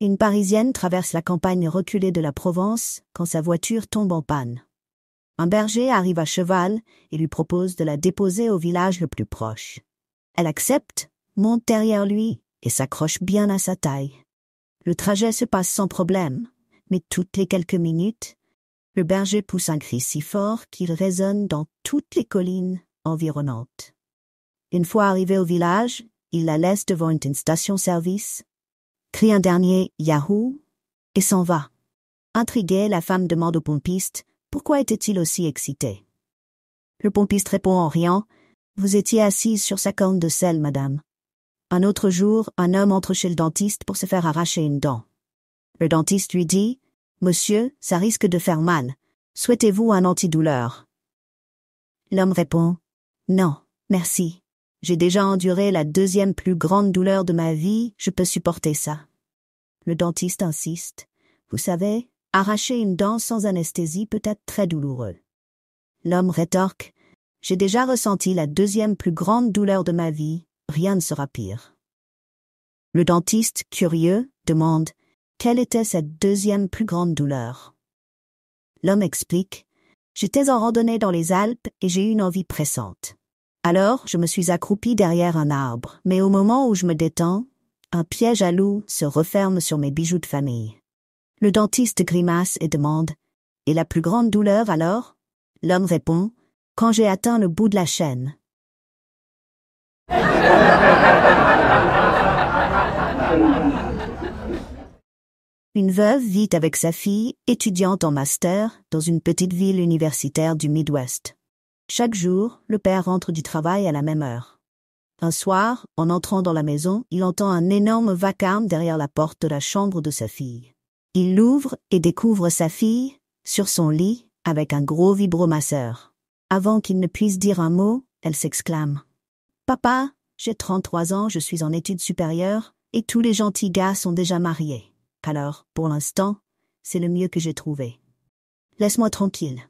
Une Parisienne traverse la campagne reculée de la Provence quand sa voiture tombe en panne. Un berger arrive à cheval et lui propose de la déposer au village le plus proche. Elle accepte, monte derrière lui et s'accroche bien à sa taille. Le trajet se passe sans problème, mais toutes les quelques minutes, le berger pousse un cri si fort qu'il résonne dans toutes les collines environnantes. Une fois arrivé au village, il la laisse devant une station-service, crie un dernier « Yahoo !» et s'en va. Intriguée, la femme demande au pompiste pourquoi était-il aussi excité. Le pompiste répond en riant « Vous étiez assise sur sa corne de sel, madame. » Un autre jour, un homme entre chez le dentiste pour se faire arracher une dent. Le dentiste lui dit « Monsieur, ça risque de faire mal. Souhaitez-vous un antidouleur ?» L'homme répond « Non, merci. J'ai déjà enduré la deuxième plus grande douleur de ma vie, je peux supporter ça. » Le dentiste insiste. Vous savez, arracher une dent sans anesthésie peut être très douloureux. L'homme rétorque. J'ai déjà ressenti la deuxième plus grande douleur de ma vie, rien ne sera pire. Le dentiste, curieux, demande quelle était cette deuxième plus grande douleur. L'homme explique. J'étais en randonnée dans les Alpes et j'ai eu une envie pressante. Alors, je me suis accroupie derrière un arbre, mais au moment où je me détends, un piège à loup se referme sur mes bijoux de famille. Le dentiste grimace et demande « Et la plus grande douleur alors ?» L'homme répond « Quand j'ai atteint le bout de la chaîne. » Une veuve vit avec sa fille, étudiante en master, dans une petite ville universitaire du Midwest. Chaque jour, le père rentre du travail à la même heure. Un soir, en entrant dans la maison, il entend un énorme vacarme derrière la porte de la chambre de sa fille. Il l'ouvre et découvre sa fille, sur son lit, avec un gros vibromasseur. Avant qu'il ne puisse dire un mot, elle s'exclame. « Papa, j'ai 33 ans, je suis en études supérieures, et tous les gentils gars sont déjà mariés. Alors, pour l'instant, c'est le mieux que j'ai trouvé. Laisse-moi tranquille. »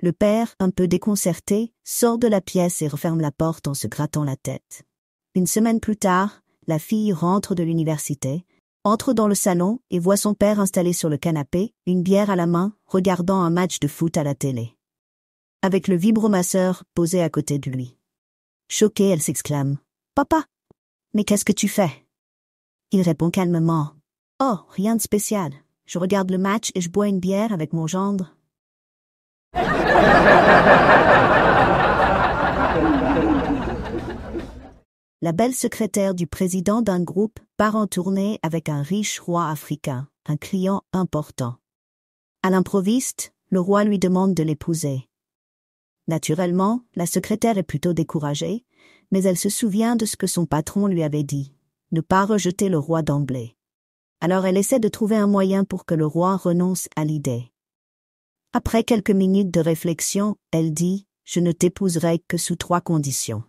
Le père, un peu déconcerté, sort de la pièce et referme la porte en se grattant la tête. Une semaine plus tard, la fille rentre de l'université, entre dans le salon et voit son père installé sur le canapé, une bière à la main, regardant un match de foot à la télé. Avec le vibromasseur posé à côté de lui. Choquée, elle s'exclame « Papa, mais qu'est-ce que tu fais ?» Il répond calmement « Oh, rien de spécial. Je regarde le match et je bois une bière avec mon gendre. » La belle secrétaire du président d'un groupe part en tournée avec un riche roi africain, un client important. À l'improviste, le roi lui demande de l'épouser. Naturellement, la secrétaire est plutôt découragée, mais elle se souvient de ce que son patron lui avait dit, ne pas rejeter le roi d'emblée. Alors elle essaie de trouver un moyen pour que le roi renonce à l'idée. Après quelques minutes de réflexion, elle dit « Je ne t'épouserai que sous 3 conditions.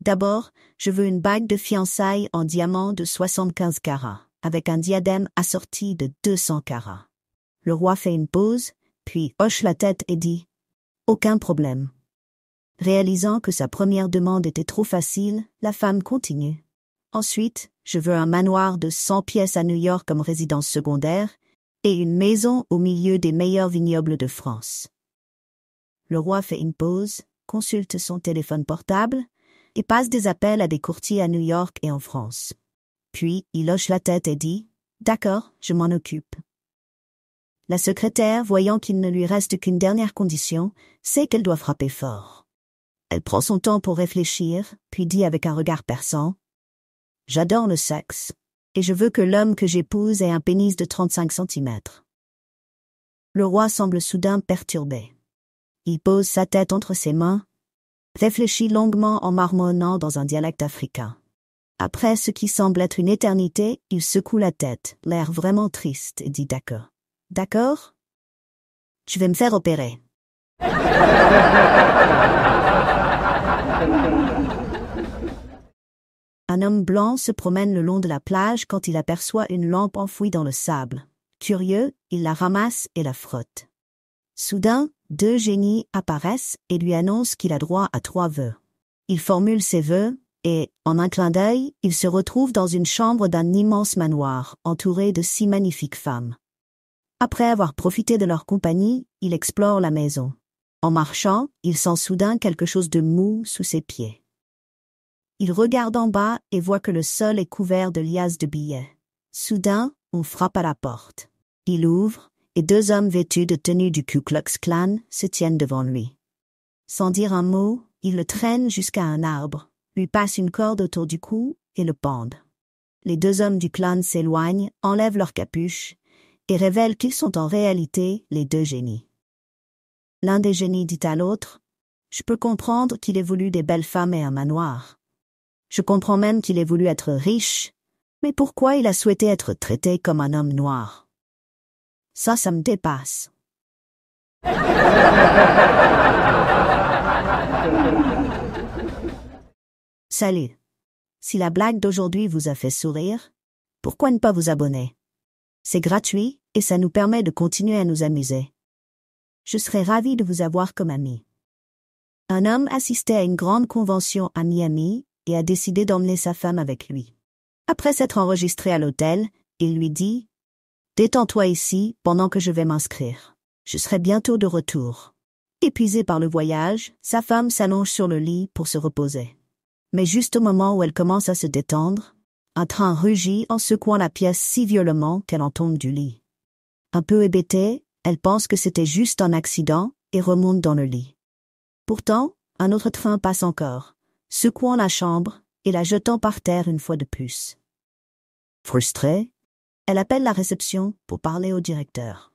D'abord, je veux une bague de fiançailles en diamant de 75 carats, avec un diadème assorti de 200 carats. » Le roi fait une pause, puis hoche la tête et dit « Aucun problème. » Réalisant que sa première demande était trop facile, la femme continue. « Ensuite, je veux un manoir de 100 pièces à New York comme résidence secondaire, et une maison au milieu des meilleurs vignobles de France. » Le roi fait une pause, consulte son téléphone portable et passe des appels à des courtiers à New York et en France. Puis, il hoche la tête et dit « D'accord, je m'en occupe. » La secrétaire, voyant qu'il ne lui reste qu'une dernière condition, sait qu'elle doit frapper fort. Elle prend son temps pour réfléchir, puis dit avec un regard perçant « J'adore le sexe. Et je veux que l'homme que j'épouse ait un pénis de 35 cm. » Le roi semble soudain perturbé. Il pose sa tête entre ses mains, réfléchit longuement en marmonnant dans un dialecte africain. Après ce qui semble être une éternité, il secoue la tête, l'air vraiment triste, et dit « D'accord. »« D'accord ? Je vais me faire opérer. » Un homme blanc se promène le long de la plage quand il aperçoit une lampe enfouie dans le sable. Curieux, il la ramasse et la frotte. Soudain, 2 génies apparaissent et lui annoncent qu'il a droit à 3 vœux. Il formule ses vœux, et, en un clin d'œil, il se retrouve dans une chambre d'un immense manoir, entouré de 6 magnifiques femmes. Après avoir profité de leur compagnie, il explore la maison. En marchant, il sent soudain quelque chose de mou sous ses pieds. Il regarde en bas et voit que le sol est couvert de liasses de billets. Soudain, on frappe à la porte. Il ouvre, et 2 hommes vêtus de tenues du Ku Klux Klan se tiennent devant lui. Sans dire un mot, ils le traînent jusqu'à un arbre, lui passent une corde autour du cou et le pendent. Les 2 hommes du clan s'éloignent, enlèvent leur capuche et révèlent qu'ils sont en réalité les 2 génies. L'un des génies dit à l'autre, « Je peux comprendre qu'il ait voulu des belles femmes et un manoir. Je comprends même qu'il ait voulu être riche, mais pourquoi il a souhaité être traité comme un homme noir? Ça me dépasse. » Salut. Si la blague d'aujourd'hui vous a fait sourire, pourquoi ne pas vous abonner? C'est gratuit et ça nous permet de continuer à nous amuser. Je serais ravi de vous avoir comme ami. Un homme assistait à une grande convention à Miami et a décidé d'emmener sa femme avec lui. Après s'être enregistré à l'hôtel, il lui dit « Détends-toi ici pendant que je vais m'inscrire. Je serai bientôt de retour. » Épuisée par le voyage, sa femme s'allonge sur le lit pour se reposer. Mais juste au moment où elle commence à se détendre, un train rugit en secouant la pièce si violemment qu'elle en tombe du lit. Un peu hébétée, elle pense que c'était juste un accident et remonte dans le lit. Pourtant, un autre train passe encore, secouant la chambre et la jetant par terre une fois de plus. Frustrée, elle appelle la réception pour parler au directeur.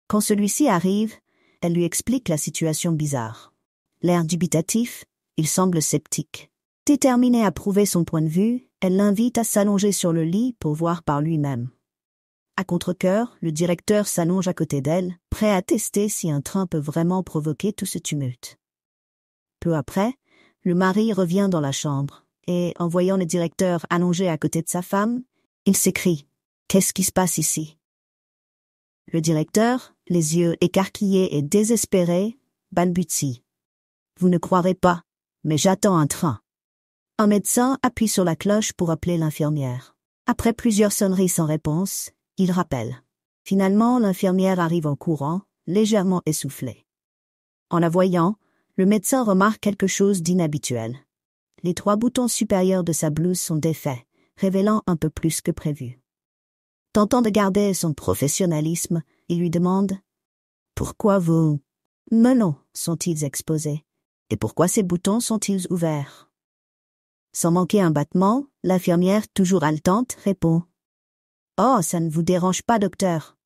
Quand celui-ci arrive, elle lui explique la situation bizarre. L'air dubitatif, il semble sceptique. Déterminée à prouver son point de vue, elle l'invite à s'allonger sur le lit pour voir par lui-même. À contre-cœur, le directeur s'allonge à côté d'elle, prêt à tester si un train peut vraiment provoquer tout ce tumulte. Peu après, le mari revient dans la chambre, et en voyant le directeur allongé à côté de sa femme, il s'écrie « Qu'est-ce qui se passe ici ?» Le directeur, les yeux écarquillés et désespérés, balbutie « Vous ne croirez pas, mais j'attends un train. » Un médecin appuie sur la cloche pour appeler l'infirmière. Après plusieurs sonneries sans réponse, il rappelle. Finalement, l'infirmière arrive en courant, légèrement essoufflée. En la voyant, le médecin remarque quelque chose d'inhabituel. Les 3 boutons supérieurs de sa blouse sont défaits, révélant un peu plus que prévu. Tentant de garder son professionnalisme, il lui demande « Pourquoi vos melons sont-ils exposés? Et pourquoi ces boutons sont-ils ouverts ?» Sans manquer un battement, l'infirmière, toujours haletante, répond « Oh, ça ne vous dérange pas, docteur.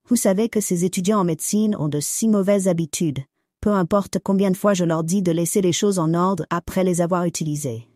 Vous savez que ces étudiants en médecine ont de si mauvaises habitudes, peu importe combien de fois je leur dis de laisser les choses en ordre après les avoir utilisées. »